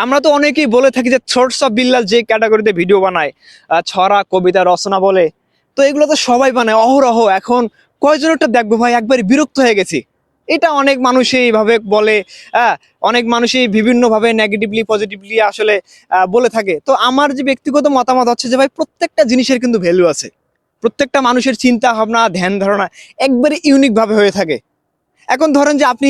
আমরা তো অনেকেই বলে থাকি যে থ্রটস অফ বিল্লাল যে ক্যাটাগরিতে ভিডিও বানায়, ছড়া কবিতা রচনা বলে, তো এগুলো তো সবাই বানায় অহরহ। এখন কয়জন একটা দেখবো ভাই, একবারে বিরক্ত হয়ে গেছি। এটা অনেক মানুষই এইভাবে বলে। অনেক মানুষই বিভিন্ন ভাবে নেগেটিভলি পজিটিভলি আসলে বলে থাকে। তো আমার যে ব্যক্তিগত মতামত হচ্ছে যে ভাই, প্রত্যেকটা জিনিসের কিন্তু ভ্যালু আছে। প্রত্যেকটা মানুষের চিন্তা ভাবনা ধ্যান ধারণা একবারে ইউনিক ভাবে হয়ে থাকে। এখন ধরেন যে আপনি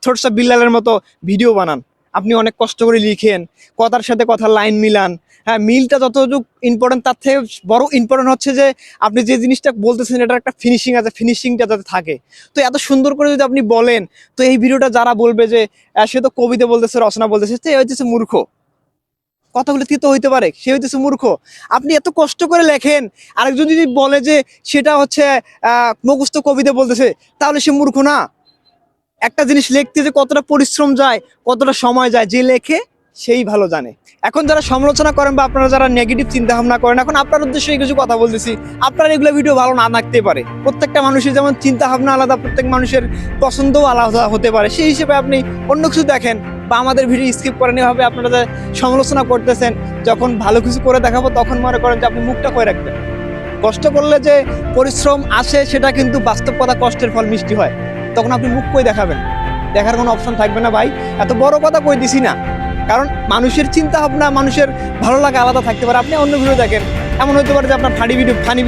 থটস অফ বিল্লালের মতো ভিডিও বানান, আপনি অনেক কষ্ট করে লিখেন, কথার সাথে কথার লাইন মিলান। হ্যাঁ, মিলটা যতটুকু ইম্পর্টেন্ট, তার থেকে বড় ইম্পর্টেন্ট হচ্ছে যে আপনি যে জিনিসটা বলতেছেন এটার একটা ফিনিশিং আছে, ফিনিশিংটা যাতে থাকে। তো এত সুন্দর করে যদি আপনি বলেন, তো এই ভিডিওটা যারা বলবে যে সে তো কবিতা বলতেছে রচনা বলতেছে, সে হচ্ছে মূর্খ, কথাগুলো তিতো হইতে পারে, সে হইতেছে মূর্খ। আপনি এত কষ্ট করে লেখেন, আরেকজন যদি বলে যে সেটা হচ্ছে মুখস্থ কবিতা বলতেছে, তাহলে সে মূর্খ না? একটা জিনিস লিখতে যে কতটা পরিশ্রম যায়, কতটা সময় যায়, যে লেখে সেই ভালো জানে। এখন যারা সমালোচনা করেন বা আপনারা যারা নেগেটিভ চিন্তা ভাবনা করেন, এখন আপনার উদ্দেশ্যে কিছু কথা বলতেছি। আপনার এগুলো ভিডিও ভালো না লাগতে পারে, প্রত্যেকটা মানুষের যেমন চিন্তা ভাবনা আলাদা, প্রত্যেক মানুষের পছন্দও আলাদা হতে পারে। সেই হিসেবে আপনি অন্য কিছু দেখেন বা আমাদের ভিডিও স্কিপ করেন। এভাবে আপনারা যে সমালোচনা করতেছেন, যখন ভালো কিছু করে দেখাবো তখন মনে করেন যে আপনি মুখটা করে রাখবেন। কষ্ট করলে যে পরিশ্রম আসে, সেটা কিন্তু বাস্তব কথা, কষ্টের ফল মিষ্টি হয়। তখন আপনি মুখ কই দেখাবেন? দেখার কোনো অপশন থাকবে না ভাই। এত বড় কথা কই দিছি না, কারণ মানুষের চিন্তা ভাবনা, মানুষের ভালো লাগা আলাদা থাকতে পারে। আপনি অন্য ভিডিও দেখেন, এমন হতে পারে যে আপনার ফানি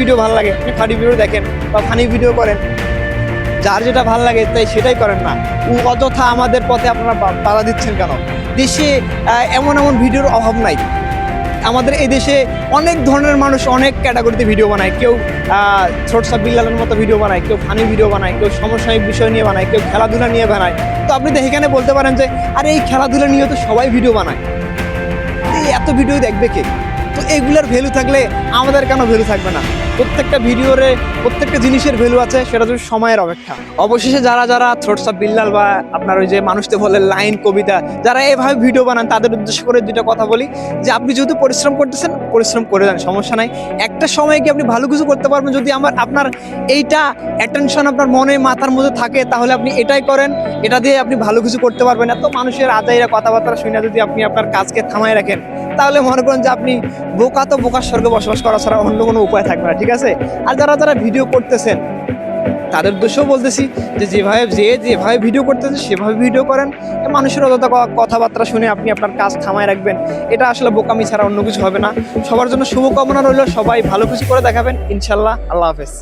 ভিডিও ভালো লাগে, আপনি ফানি ভিডিও দেখেন বা ফানি ভিডিও করেন। যার যেটা ভালো লাগে তাই সেটাই করেন না। অযথা আমাদের পথে আপনারা বাধা দিচ্ছেন কেন? দেশে এমন এমন ভিডিওর অভাব নাই। আমাদের এই দেশে অনেক ধরনের মানুষ অনেক ক্যাটাগরিতে ভিডিও বানায়। কেউ থ্রটস অফ বিল্লালের মতো ভিডিও বানায়, কেউ ফানি ভিডিও বানায়, কেউ সমসাময়িক বিষয় নিয়ে বানায়, কেউ খেলাধুলা নিয়ে বানায়। তো আপনি তো এখানে বলতে পারেন যে আরে এই খেলাধুলা নিয়ে তো সবাই ভিডিও বানায়, এই এত ভিডিও দেখবে কে? তো এগুলোর ভ্যালু থাকলে আমাদের কেন ভ্যালু থাকবে না? প্রত্যেকটা ভিডিওরে প্রত্যেকটা জিনিসের ভ্যালু আছে, সেটা যদি সময়ের অপেক্ষা। অবশেষে যারা যারা থ্রটস অফ বিল্লাল বা আপনার ওই যে মানুষকে বলে লাইন কবিতা, যারা এভাবে ভিডিও বানান, তাদের উদ্দেশ্য করে দুইটা কথা বলি যে আপনি যেহেতু পরিশ্রম করতেছেন, পরিশ্রম করে যান, সমস্যা নাই। একটা সময় কি আপনি ভালো কিছু করতে পারবেন যদি আপনার এইটা অ্যাটেনশন আপনার মনে মাথার মধ্যে থাকে, তাহলে আপনি এটাই করেন। এটা দিয়ে আপনি ভালো কিছু করতে পারবেন। এত মানুষের আজাইরা কথাবার্তা শুনে যদি আপনি আপনার কাজকে থামায় রাখেন, তাহলে মনে করেন যে আপনি বোকা, তো বোকার স্বর্গে বসবাস করা ছাড়া অন্য কোনো উপায় থাকবে না, ঠিক আছে? আর যারা যারা ভিডিও করতেছেন, তাদের উদ্দেশ্যও বলতেছি যে যেভাবে ভিডিও করতেছে সেভাবে ভিডিও করেন। মানুষের অযথা কথাবার্তা শুনে আপনি আপনার কাজ থামায় রাখবেন, এটা আসলে বোকামি ছাড়া অন্য কিছু হবে না। সবার জন্য শুভকামনা রইল, সবাই ভালো কিছু করে দেখাবেন ইনশাল্লাহ। আল্লাহ হাফেজ।